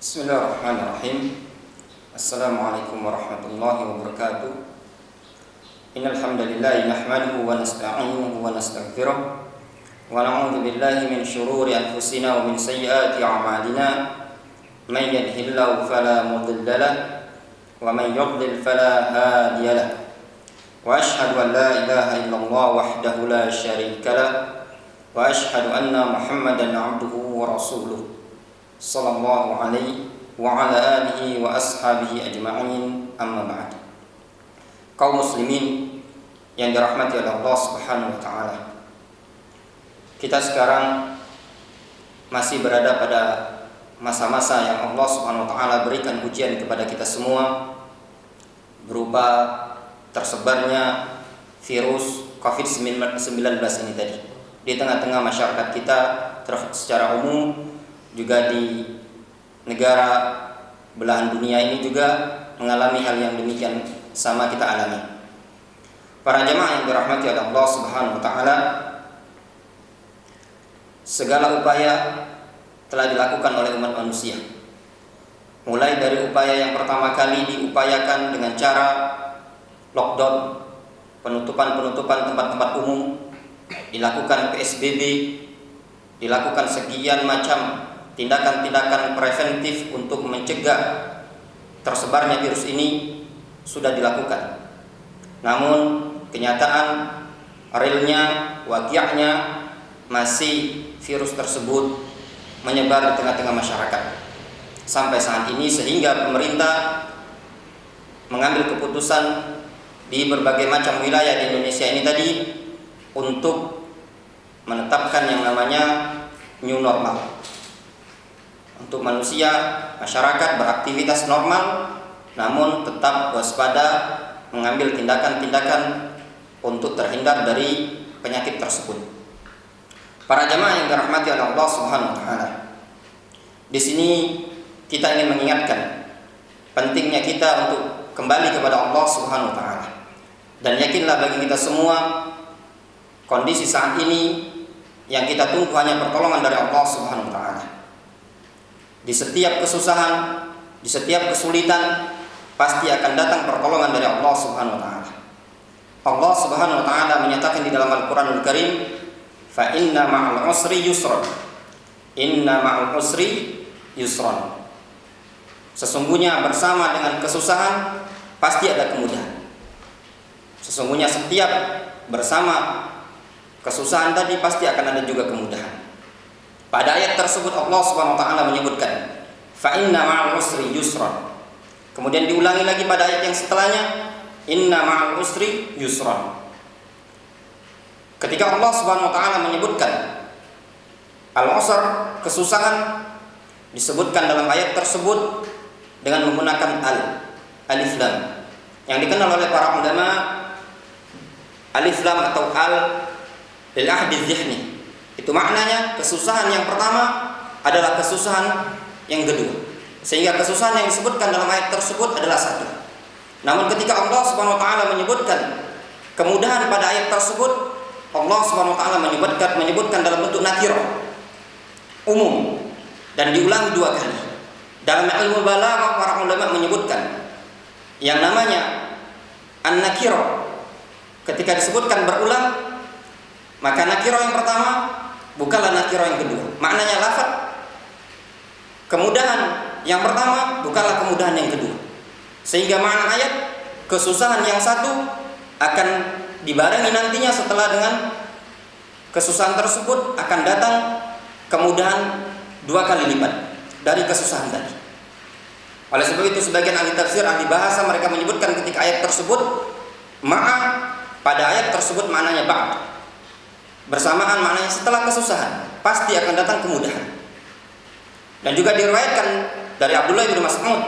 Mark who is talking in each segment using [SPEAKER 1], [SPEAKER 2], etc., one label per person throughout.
[SPEAKER 1] Bismillahirrahmanirrahim. Assalamualaikum warahmatullahi wabarakatuh. Innal hamdalillah nahmaduhu wa nasta'inuhu wa nastaghfiruh wa na'udzu billahi min shururi anfusina wa min sayyiati a'malina. Man yahdihillahu fala mudilla lahu wa man yudlil fala hadiya lahu. Wa ashhadu an la ilaha illallah wahdahu la syarika lahu wa ashhadu anna Muhammadan 'abduhu wa rasuluh. Sallallahu alaihi wa ala alihi wa ashabihi ajma'in, amma ba'd. Kaum muslimin yang dirahmati oleh Allah Subhanahu wa taala. Kita sekarang masih berada pada masa-masa yang Allah Subhanahu wa taala berikan ujian kepada kita semua berupa tersebarnya virus COVID-19 ini tadi di tengah-tengah masyarakat kita secara umum, juga di negara belahan dunia ini juga mengalami hal yang demikian sama kita alami. Para jemaah yang dirahmati oleh Allah Subhanahu wa taala, segala upaya telah dilakukan oleh umat manusia. Mulai dari upaya yang pertama kali diupayakan dengan cara lockdown, penutupan tempat-tempat umum, dilakukan PSBB, dilakukan sekian macam tindakan-tindakan preventif untuk mencegah tersebarnya virus ini sudah dilakukan. Namun kenyataan realnya, waqiahnya masih virus tersebut menyebar di tengah-tengah masyarakat sampai saat ini, sehingga pemerintah mengambil keputusan di berbagai macam wilayah di Indonesia ini tadi untuk menetapkan yang namanya new normal. Untuk manusia, masyarakat beraktivitas normal, namun tetap waspada, mengambil tindakan-tindakan untuk terhindar dari penyakit tersebut. Para jemaah yang dirahmati oleh Allah Subhanahu wa taala, di sini kita ingin mengingatkan pentingnya kita untuk kembali kepada Allah Subhanahu wa taala. Dan yakinlah bagi kita semua, kondisi saat ini yang kita tunggu hanya pertolongan dari Allah Subhanahu wa taala. Di setiap kesusahan, di setiap kesulitan, pasti akan datang pertolongan dari Allah Subhanahu wa taala. Allah Subhanahu wa taala menyatakan di dalam Al-Qur'anul Karim, "Fa inna ma'al usri yusran." Inna ma'al usri yusran. Sesungguhnya bersama dengan kesusahan pasti ada kemudahan. Sesungguhnya setiap bersama kesusahan tadi pasti akan ada juga kemudahan. Pada ayat tersebut Allah Subhanahu wa taala menyebutkan fa inna ma'al usri yusran. Kemudian diulangi lagi pada ayat yang setelahnya, inna ma'al usri yusran. Ketika Allah Subhanahu wa taala menyebutkan al-usr, kesusahan, disebutkan dalam ayat tersebut dengan menggunakan alif lam. Yang dikenal oleh para ulama, alif lam atau al lil ahdi dzihni, itu maknanya kesusahan yang pertama adalah kesusahan yang kedua, sehingga kesusahan yang disebutkan dalam ayat tersebut adalah satu. Namun ketika Allah Subhanahu wa taala menyebutkan kemudahan pada ayat tersebut, Allah Subhanahu wa taala menyebutkan dalam bentuk nakirah, umum, dan diulangi dua kali. Dalam ilmu balaghah para ulama menyebutkan yang namanya an-nakirah ketika disebutkan berulang, maka nakirah yang pertama bukanlah nakirah yang kedua. Maknanya lafaz kemudahan yang pertama bukanlah kemudahan yang kedua. Sehingga makna ayat kesusahan yang satu akan dibarengi nantinya setelah dengan kesusahan tersebut akan datang kemudahan dua kali lipat dari kesusahan tadi. Oleh sebab itu sebagian ahli tafsir, ahli bahasa, mereka menyebutkan ketika ayat tersebut ma'a pada ayat tersebut maknanya ba'd, bersamaan, maknanya setelah kesusahan pasti akan datang kemudahan. Dan juga diriwayatkan dari Abdullah bin Mas'ud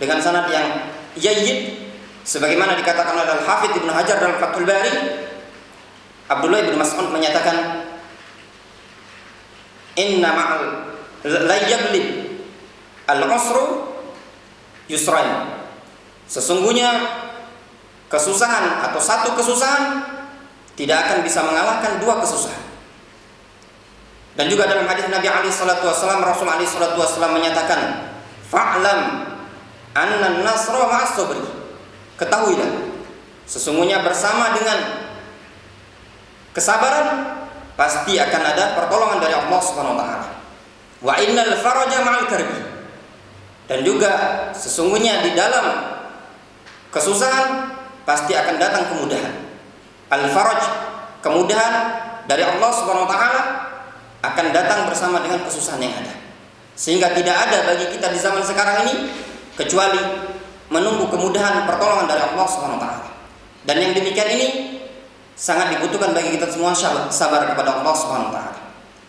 [SPEAKER 1] dengan sanad yang jayyid, sebagaimana dikatakan oleh Al-Hafidz Ibnu Hajar dalam Fathul Bari. Abdullah bin Mas'ud menyatakan, inna ma'al la yaglib al-usru yusrain. Sesungguhnya kesusahan atau satu kesusahan tidak akan bisa mengalahkan dua kesusahan. Dan juga dalam hadis Nabi alaihi salatu wasallam, Rasul alaihi salatu wasallam menyatakan, Fa'lam anna nasra ma'as sabri. Ketahuilah, sesungguhnya bersama dengan kesabaran pasti akan ada pertolongan dari Allah Subhanahu wa taala. Wa innal faraja ma'al karbi. Dan juga sesungguhnya di dalam kesusahan pasti akan datang kemudahan. Al-faraj, kemudahan dari Allah Subhanahu wa taala akan datang bersama dengan kesusahan yang ada. Sehingga tidak ada bagi kita di zaman sekarang ini kecuali menunggu kemudahan pertolongan dari Allah Subhanahu wa taala. Dan yang demikian ini sangat dibutuhkan bagi kita semua sabar kepada Allah Subhanahu wa taala.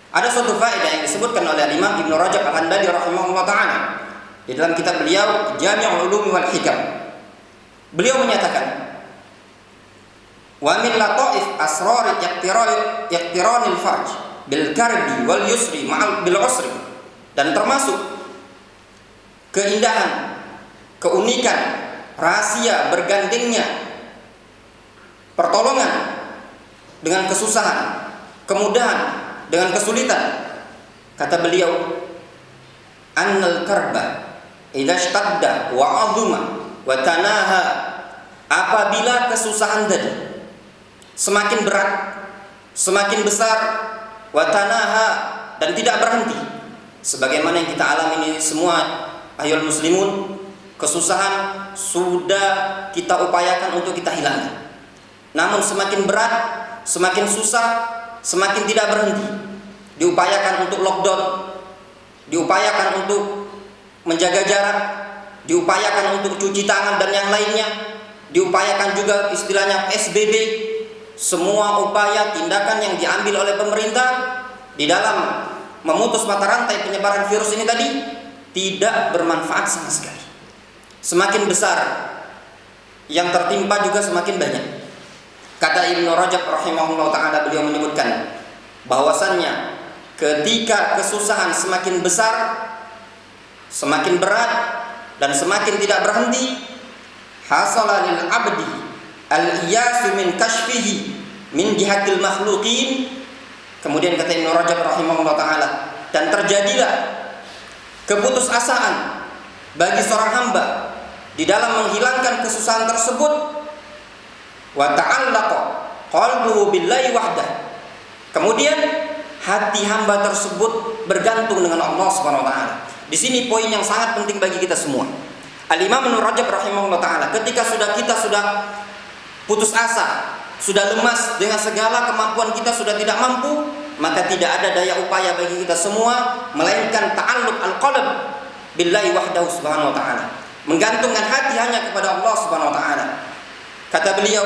[SPEAKER 1] Ada suatu faedah yang disebutkan oleh Imam Ibnu Rajab Al-Hanbali rahimahullah taala di dalam kitab beliau Jami'ul Ulum wal Hikam. Beliau menyatakan, wa min lataif asrar yaqtiranil farj bil karbi wal yusri ma'al bil usri. Dan termasuk keindahan, keunikan, rahasia bergandengnya pertolongan dengan kesusahan, kemudahan dengan kesulitan. Kata beliau, annal karba idza ishtadda wa 'azuma wa tanaha, apabila kesusahan tadi semakin berat, semakin besar, wa tanaha, dan tidak berhenti, sebagaimana yang kita alami ini semua ayyuhal muslimun, kesusahan sudah kita upayakan untuk kita hilangkan. Namun semakin berat, semakin susah, semakin tidak berhenti. Diupayakan untuk lockdown, diupayakan untuk menjaga jarak, diupayakan untuk cuci tangan dan yang lainnya, diupayakan juga istilahnya PSBB. Semua upaya tindakan yang diambil oleh pemerintah di dalam memutus mata rantai penyebaran virus ini tadi tidak bermanfaat sama sekali. Semakin besar yang tertimpa juga semakin banyak. Kata Ibnu Rajab rahimahullah ta'ala, beliau menyebutkan bahwasannya ketika kesusahan semakin besar, semakin berat, dan semakin tidak berhenti, hasala lil abdi al-iyasu min kashfihi min jihatil makhluqin. Kemudian kata Ibnu Rajab rahimahullah ta'ala, dan terjadilah keputusasaan bagi seorang hamba di dalam menghilangkan kesusahan tersebut. Wa ta'allaqa qalbuhu billahi wahdah. Kemudian hati hamba tersebut bergantung dengan Allah Subhanahu wa taala. Di sini poin yang sangat penting bagi kita semua. Al-Imam Ibnu Rajab rahimahullah taala, ketika kita sudah putus asa, sudah lemas dengan segala kemampuan kita, sudah tidak mampu, maka tidak ada daya upaya bagi kita semua melainkan ta'alluq al-qalb billahi wahdahu subhanahu wa ta'ala, menggantungkan hati hanya kepada Allah Subhanahu wa taala. Kata beliau,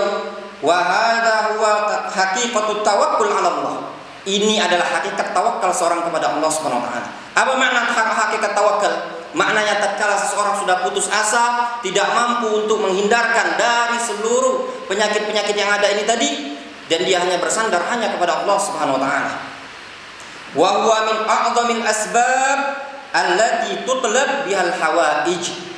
[SPEAKER 1] wa hadza huwa haqiqatut tawakkul 'ala Allah. Ini adalah hakikat tawakal seorang kepada Allah Subhanahu wa taala. Apa makna hakikat tawakal? Maknanya tatkala seseorang sudah putus asa, tidak mampu untuk menghindarkan dari seluruh penyakit-penyakit yang ada ini tadi, dan dia hanya bersandar hanya kepada Allah Subhanahu wa taala. Wa huwa min a'dhamil asbab allati tutlab bihal hawaij.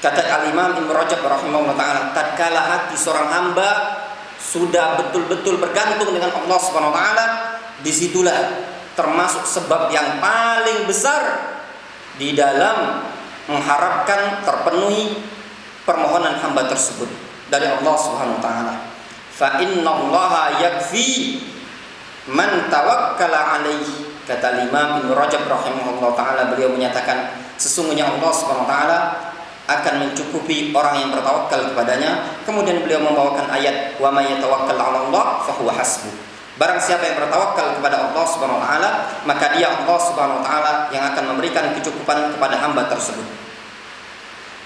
[SPEAKER 1] Kata Al-Imam Ibnu Rajab rahimahullah ta'ala, tatkala hati seorang hamba sudah betul-betul bergantung dengan Allah Subhanahu wa ta'ala, disitulah termasuk sebab yang paling besar di dalam mengharapkan terpenuhi permohonan hamba tersebut dari Allah Subhanahu wa ta'ala. Fa innallaha yakfi man tawakkala alaihi. Kata Imam Ibnu Rajab rahimahullah ta'ala, beliau menyatakan sesungguhnya Allah Subhanahu wa ta'ala akan mencukupi orang yang bertawakal kepadanya. Kemudian beliau membawakan ayat wa may yatawakkal 'ala Allah fa huwa hasbuh. Barang siapa yang bertawakal kepada Allah Subhanahu wa taala, maka dia Allah Subhanahu wa taala yang akan memberikan kecukupan kepada hamba tersebut.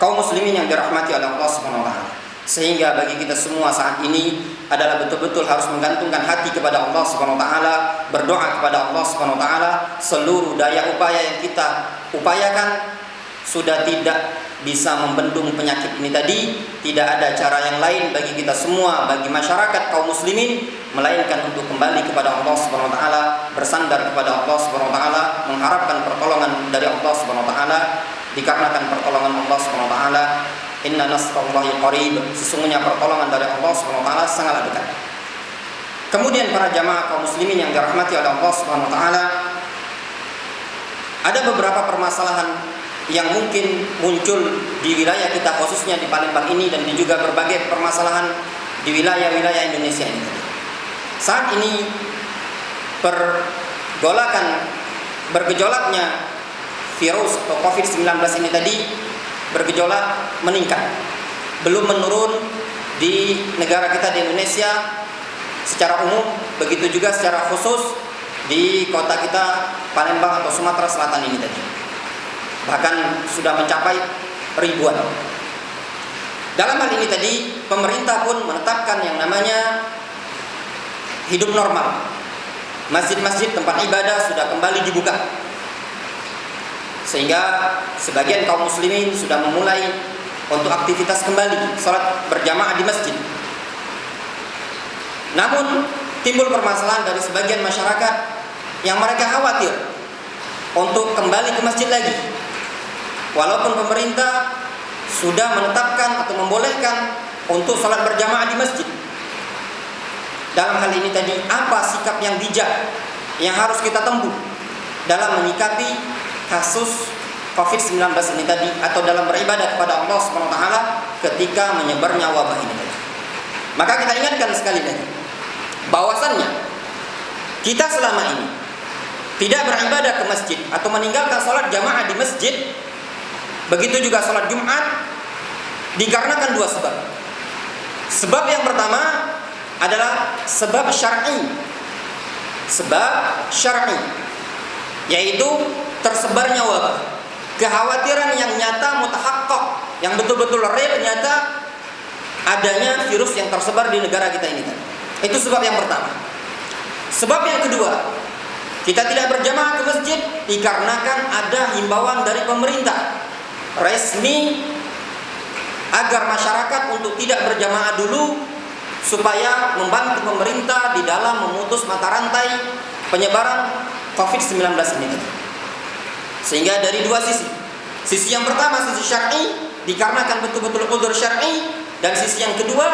[SPEAKER 1] Kaum muslimin yang dirahmati oleh Allah Subhanahu wa taala, sehingga bagi kita semua saat ini adalah betul-betul harus menggantungkan hati kepada Allah Subhanahu wa taala, berdoa kepada Allah Subhanahu wa taala. Seluruh daya upaya yang kita upayakan sudah tidak bisa membendung penyakit ini tadi. Tidak ada cara yang lain bagi kita semua, bagi masyarakat kaum muslimin, melainkan untuk kembali kepada Allah Subhanahu wa taala, bersandar kepada Allah Subhanahu wa taala, mengharapkan pertolongan dari Allah Subhanahu wa taala, dikarenakan pertolongan Allah Subhanahu wa taala, inna nasrallahi qarib, sesungguhnya pertolongan dari Allah Subhanahu wa taala sangat dekat. Kemudian para jamaah kaum muslimin yang dirahmati oleh Allah Subhanahu wa taala, ada beberapa permasalahan yang mungkin muncul di wilayah kita, khususnya di Palembang ini, dan juga berbagai permasalahan di wilayah-wilayah Indonesia ini. Saat ini bergejolaknya virus atau COVID-19 ini tadi bergejolak meningkat, belum menurun di negara kita di Indonesia secara umum, begitu juga secara khusus di kota kita Palembang atau Sumatera Selatan ini tadi. Bahkan sudah mencapai ribuan. Dalam hal ini tadi, pemerintah pun menetapkan yang namanya hidup normal. Masjid-masjid tempat ibadah sudah kembali dibuka, sehingga sebagian kaum muslimin sudah memulai untuk aktivitas kembali, sholat berjamaah di masjid. Namun timbul permasalahan dari sebagian masyarakat yang mereka khawatir untuk kembali ke masjid lagi, walaupun pemerintah sudah menetapkan atau membolehkan untuk sholat berjamaah di masjid. Dalam hal ini tadi, apa sikap yang bijak yang harus kita tempuh dalam menyikapi kasus COVID-19 ini tadi, atau dalam beribadah kepada Allah SWT ketika menyebarnya wabah ini tadi? Maka kita ingatkan sekali lagi bahwasannya kita selama ini tidak beribadah ke masjid atau meninggalkan sholat jamaah di masjid, begitu juga sholat Jumat, dikarenakan dua sebab. Sebab yang pertama adalah sebab syar'i. Sebab syar'i, yaitu tersebarnya wabah. Kekhawatiran yang nyata, mutahaqqaq, yang betul-betul real, nyata adanya virus yang tersebar di negara kita ini kan. Itu sebab yang pertama. Sebab yang kedua, kita tidak berjamaah ke masjid dikarenakan ada himbauan dari pemerintah resmi agar masyarakat untuk tidak berjamaah dulu, supaya membantu pemerintah di dalam memutus mata rantai penyebaran COVID-19 ini. Sehingga dari dua sisi. Sisi yang pertama sisi syar'i, dikarenakan betul-betul udzur syar'i, dan sisi yang kedua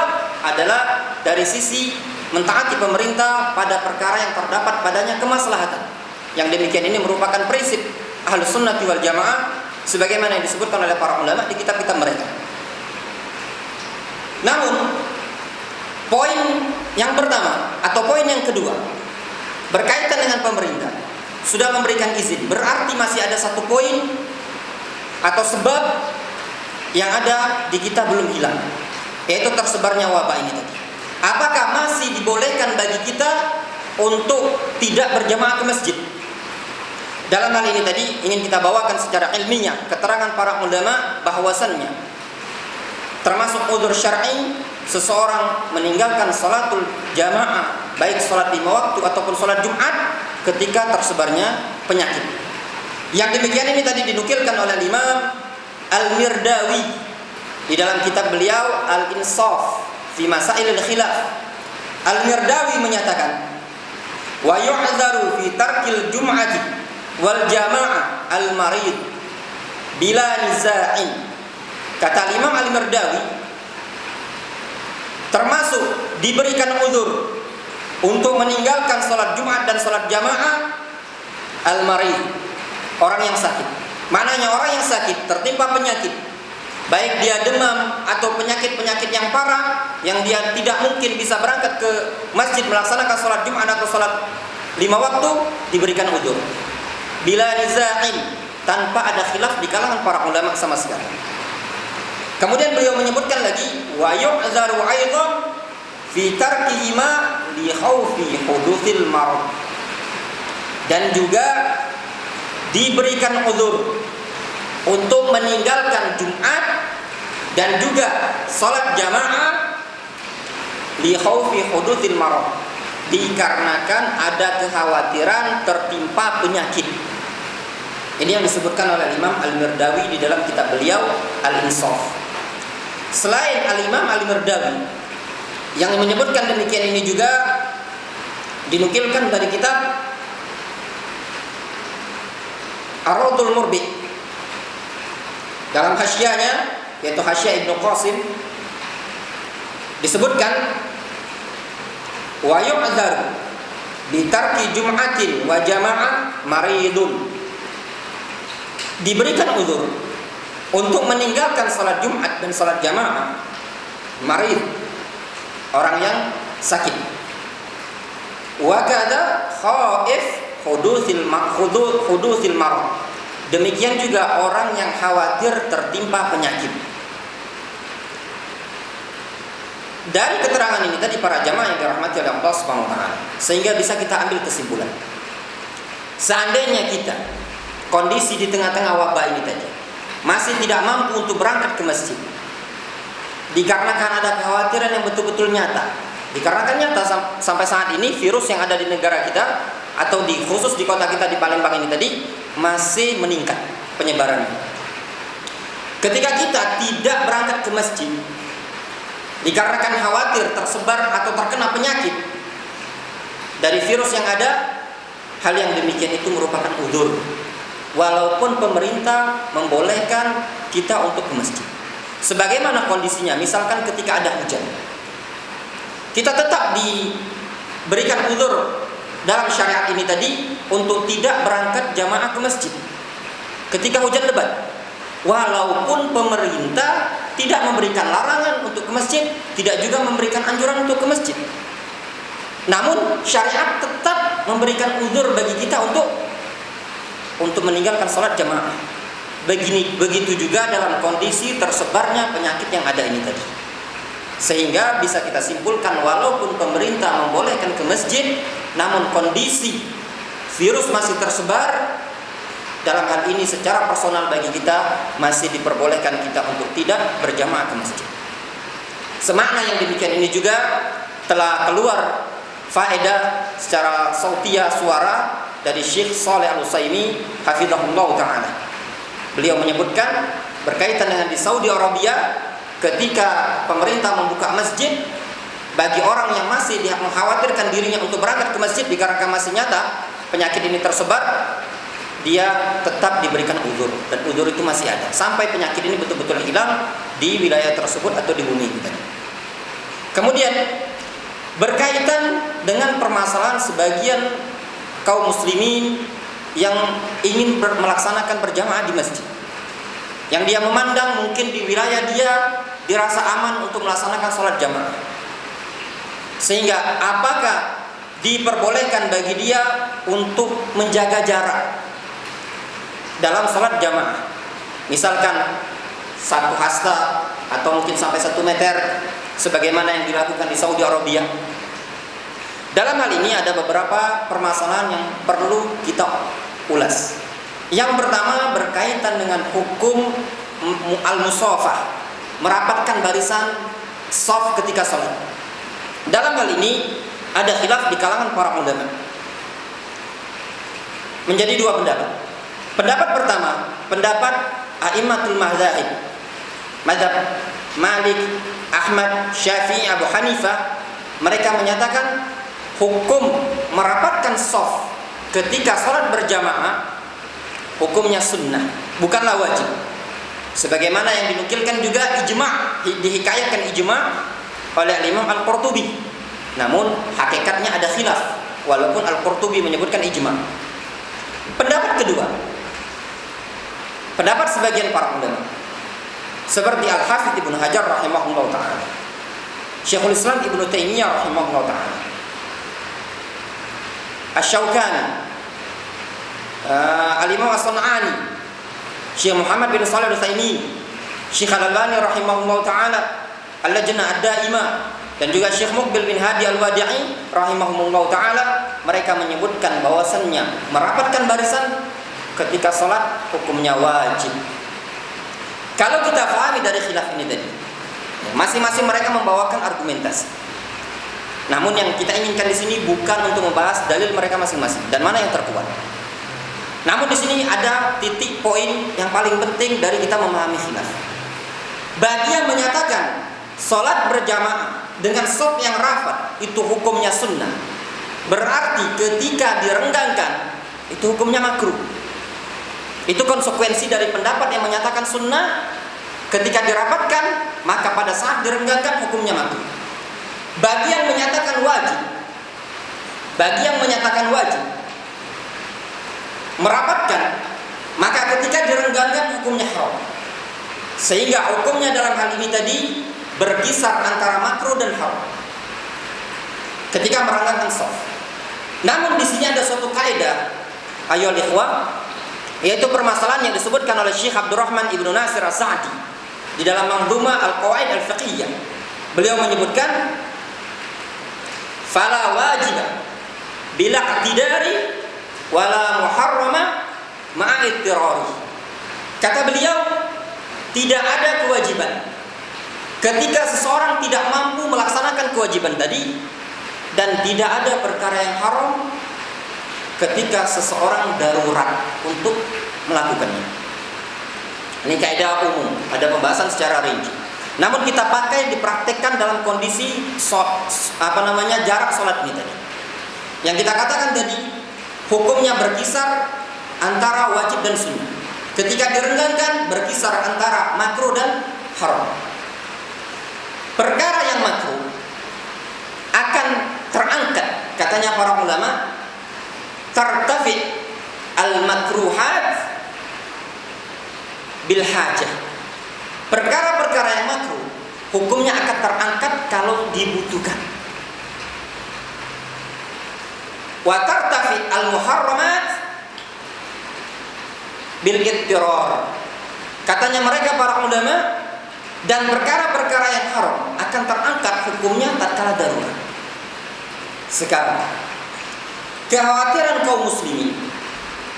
[SPEAKER 1] adalah dari sisi mentaati pemerintah pada perkara yang terdapat padanya kemaslahatan. Yang demikian ini merupakan prinsip Ahlus Sunnah wal Jamaah sebagaimana yang disebutkan oleh para ulama di kitab-kitab mereka. Namun poin yang pertama atau poin yang kedua berkaitan dengan pemerintah sudah memberikan izin, berarti masih ada satu poin atau sebab yang ada di kita belum hilang, yaitu tersebarnya wabah ini tadi. Apakah masih dibolehkan bagi kita untuk tidak berjamaah ke masjid? Dalam hal ini tadi ingin kita bawakan secara ilmiah keterangan para ulama bahwasannya termasuk udzur syar'i seseorang meninggalkan sholatul jamaah, baik sholat 5 waktu ataupun sholat Jumat, ketika tersebarnya penyakit. Yang demikian ini tadi dinukilkan oleh Imam Al-Mirdawi di dalam kitab beliau Al-Insaf fi Masailil Khilaf. Al-Mirdawi menyatakan, wa yu'dzaru fi tarkil jum'ati wal jamaah al-marid bila niza'in. Kata Imam Al-Mirdawi, termasuk diberikan uzur untuk meninggalkan sholat Jumat dan sholat jamaah al-marid, orang yang sakit. Mananya orang yang sakit tertimpa penyakit, baik dia demam atau penyakit-penyakit yang parah, yang dia tidak mungkin bisa berangkat ke masjid melaksanakan sholat Jumat atau sholat 5 waktu, diberikan uzur bila niza'in, tanpa ada khilaf di kalangan para ulama sama sekali. Kemudian beliau menyebutkan lagi, wa yu'dzaru aidan fi tarkihima li khaufi huduthil marad, dan juga diberikan uzur untuk meninggalkan Jumat dan juga salat jamaah li khaufi huduthil marad, dikarenakan ada kekhawatiran tertimpa penyakit. Ini yang disebutkan oleh Imam Al-Mirdawi di dalam kitab beliau Al-Insaf. Selain Al-Imam Al-Mirdawi yang menyebutkan demikian, ini juga dinukilkan dari kitab Ar-Raudhul Murbi dalam hasyiahnya, yaitu hasyiah Ibnu Qasim, disebutkan wa yu'dzar bi tarki jum'atin wa jama'ah maridun. diberikan uzur untuk meninggalkan salat Jumat dan salat jamaah, marid, orang yang sakit. Wa kadza khaif hudutsil marad. Demikian juga orang yang khawatir tertimpa penyakit. Dari keterangan ini tadi para jamaah yang dirahmati oleh Allah Subhanahu wa taala, sehingga bisa kita ambil kesimpulan. Seandainya kita kondisi di tengah-tengah wabah ini tadi masih tidak mampu untuk berangkat ke masjid, dikarenakan ada kekhawatiran yang betul-betul nyata, dikarenakan nyata sampai saat ini virus yang ada di negara kita atau khusus di kota kita di Palembang ini tadi masih meningkat penyebarannya. Ketika kita tidak berangkat ke masjid dikarenakan khawatir tersebar atau terkena penyakit dari virus yang ada, hal yang demikian itu merupakan uzur. Walaupun pemerintah membolehkan kita untuk ke masjid. Sebagaimana kondisinya, misalkan ketika ada hujan, kita tetap diberikan uzur dalam syariat ini tadi untuk tidak berangkat jamaah ke masjid ketika hujan lebat. Walaupun pemerintah tidak memberikan larangan untuk ke masjid, tidak juga memberikan anjuran untuk ke masjid, namun syariat tetap memberikan uzur bagi kita untuk meninggalkan sholat jamaah. Begitu juga dalam kondisi tersebarnya penyakit yang ada ini tadi. Sehingga bisa kita simpulkan, walaupun pemerintah membolehkan ke masjid, namun kondisi virus masih tersebar, dalam hal ini secara personal bagi kita masih diperbolehkan kita untuk tidak berjamaah ke masjid. Semakna yang demikian ini juga telah keluar faedah secara sautiyah suara dari Syekh Shalih Al-Utsaimin hafizahullah taala. Beliau menyebutkan berkaitan dengan di Saudi Arabia, ketika pemerintah membuka masjid bagi orang yang masih mengkhawatirkan dirinya untuk berangkat ke masjid dikarenakan masih nyata penyakit ini tersebar, dia tetap diberikan uzur, dan uzur itu masih ada sampai penyakit ini betul-betul hilang di wilayah tersebut atau di bumi kita. Kemudian berkaitan dengan permasalahan sebagian kaum muslimin yang ingin melaksanakan berjamaah di masjid, yang dia memandang mungkin di wilayah dia dirasa aman untuk melaksanakan sholat jamaah, sehingga apakah diperbolehkan bagi dia untuk menjaga jarak dalam sholat jamaah, misalkan 1 hasta atau mungkin sampai 1 meter sebagaimana yang dilakukan di Saudi Arabia. Dalam hal ini ada beberapa permasalahan yang perlu kita ulas. Yang pertama berkaitan dengan hukum al-musafah, merapatkan barisan shaf ketika sholat. Dalam hal ini ada khilaf di kalangan para ulama, menjadi 2 pendapat. Pendapat pertama, pendapat a'immatul mazahib, mazhab Malik, Ahmad, Syafi'i, Abu Hanifah. Mereka menyatakan hukum merapatkan shaf ketika sholat berjamaah hukumnya sunnah, bukanlah wajib. Sebagaimana yang dinukilkan juga ijma', dihikayatkan ijma' oleh Imam Al-Qurtubi. Namun hakikatnya ada khilaf, walaupun Al-Qurtubi menyebutkan ijma'. Pendapat kedua, pendapat sebagian para ulama seperti Al-Hafidz Ibnu Hajar rahimahullah ta'ala, Syekhul Islam Ibnu Taimiyah rahimahullah ta'ala, Asy-Syaukani, Al-Imam As-Sun'ani, Syekh Muhammad bin Shalih Al-Utsaimin, Syekh Al-Albani rahimahullah ta'ala, Al-Lajnah Ad-Daimah, dan juga Syekh Muqbil bin Hadi Al-Wadi'i rahimahumullah ta'ala. Mereka menyebutkan bahwasannya merapatkan barisan ketika sholat hukumnya wajib. Kalau kita pahami dari khilaf ini tadi, masing-masing mereka membawakan argumentasi. Namun yang kita inginkan di sini bukan untuk membahas dalil mereka masing-masing dan mana yang terkuat. Namun di sini ada titik poin yang paling penting dari kita memahami khilaf. Bagi yang menyatakan sholat berjamaah dengan shaf yang rafat itu hukumnya sunnah, berarti ketika direnggangkan itu hukumnya makruh. Itu konsekuensi dari pendapat yang menyatakan sunnah, ketika dirapatkan maka pada saat direnggangkan hukumnya makruh. Bagi yang menyatakan wajib merapatkan maka ketika direnggangkan hukumnya haram. Sehingga hukumnya dalam hal ini tadi berkisar antara makruh dan haram ketika merenggangkan shaf. Namun di sini ada suatu kaidah, ayohal ikhwah, yaitu permasalahan yang disebutkan oleh Syekh Abdurrahman Ibnu Nasir As-Sa'di di dalam Manzumah Al-Qawaid Al-Fiqhiyah. Beliau menyebutkan fala wajib bila i'tidari wala muharrama ma'a ittirari. Kata beliau, tidak ada kewajiban ketika seseorang tidak mampu melaksanakan kewajiban tadi, dan tidak ada perkara yang haram ketika seseorang darurat untuk melakukannya. Ini kaidah umum, ada pembahasan secara rinci. Namun kita pakai dipraktekkan dalam kondisi jarak sholat ini tadi. Yang kita katakan tadi, hukumnya berkisar antara wajib dan sunnah. Ketika direnggangkan berkisar antara makruh dan haram. Perkara yang makruh akan terangkat, katanya para ulama, tartafi al-makruhat bil hajah. Perkara-perkara yang makruh hukumnya akan terangkat kalau dibutuhkan. Wa tartafi al-muharramat bil ittirar. Katanya mereka para ulama, dan perkara-perkara yang haram akan terangkat hukumnya tatkala darurat. Sekarang, kekhawatiran kaum muslimin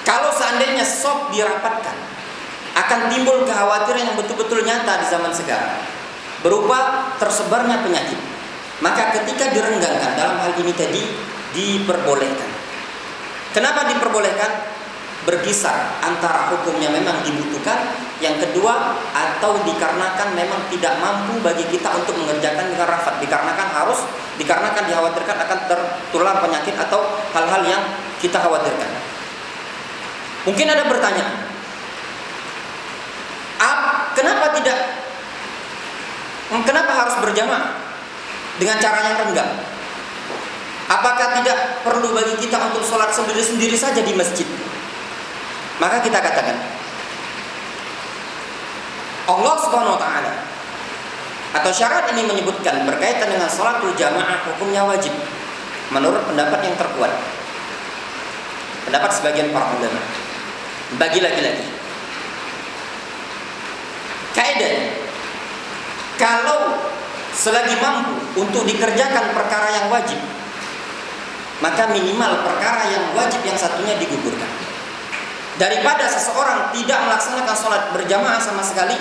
[SPEAKER 1] kalau seandainya shaf dirapatkan, akan timbul kekhawatiran yang betul-betul nyata di zaman sekarang berupa tersebarnya penyakit. Maka ketika direnggangkan dalam hal ini tadi diperbolehkan. Kenapa diperbolehkan? Berkisar antara hukumnya memang dibutuhkan, yang kedua atau dikarenakan memang tidak mampu bagi kita untuk mengerjakan dengan rafat, dikarenakan dikhawatirkan akan tertular penyakit atau hal-hal yang kita khawatirkan. Mungkin ada pertanyaan, kenapa harus berjamaah dengan cara yang renggang? Apakah tidak perlu bagi kita untuk sholat sendiri-sendiri saja di masjid? Maka kita katakan, Allah Subhanahu wa taala atau syarat ini menyebutkan berkaitan dengan sholatul jamaah hukumnya wajib menurut pendapat yang terkuat, pendapat sebagian para ulama, bagi laki-laki. Kaidahnya, kalau selagi mampu untuk dikerjakan perkara yang wajib, maka minimal perkara yang wajib yang satunya digugurkan. Daripada seseorang tidak melaksanakan sholat berjamaah sama sekali,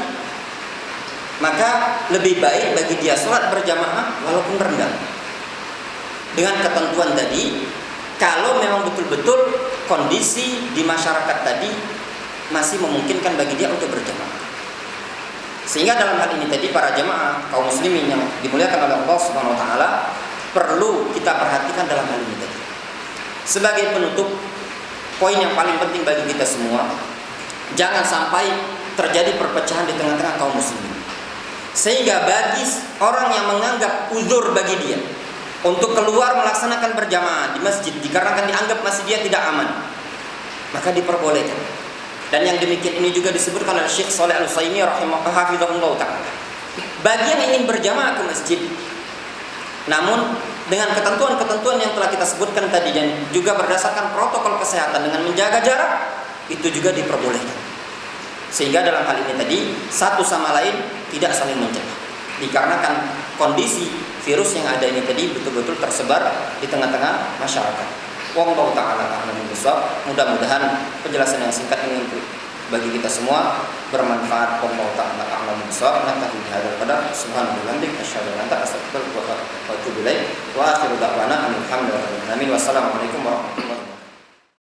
[SPEAKER 1] maka lebih baik bagi dia sholat berjamaah walaupun renggang. Dengan ketentuan tadi, kalau memang betul-betul kondisi di masyarakat tadi masih memungkinkan bagi dia untuk berjamaah. Sehingga dalam hal ini tadi para jamaah kaum muslimin yang dimuliakan oleh Allah Subhanahu wa taala perlu kita perhatikan dalam hal ini tadi. Sebagai penutup, poin yang paling penting bagi kita semua, jangan sampai terjadi perpecahan di tengah-tengah kaum muslimin. Sehingga bagi orang yang menganggap uzur bagi dia untuk keluar melaksanakan berjamaah di masjid dikarenakan dianggap masih dia tidak aman, maka diperbolehkan. Dan yang demikian ini juga disebutkan oleh Syekh Shalih Al-Utsaimin rahimahullah ta'ala. Bagi yang ingin berjamaah ke masjid, namun dengan ketentuan-ketentuan yang telah kita sebutkan tadi dan juga berdasarkan protokol kesehatan dengan menjaga jarak, itu juga diperbolehkan. Sehingga dalam hal ini tadi satu sama lain tidak saling mencegah, dikarenakan kondisi virus yang ada ini tadi betul-betul tersebar di tengah-tengah masyarakat. Wallahu ta'ala a'lam bishawab. Mudah-mudahan penjelasan yang singkat ini bagi kita semua bermanfaat. Wallahu ta'ala a'lam bishawab. Naktafi bihadzal qadar. Subhanallahi wa bihamdihi asyhadu an la ilaha illa anta astaghfiruka wa atubu ilaik. Wa akhiru da'wana alhamdulillahi rabbil alamin. Wassalamualaikum warahmatullahi wabarakatuh.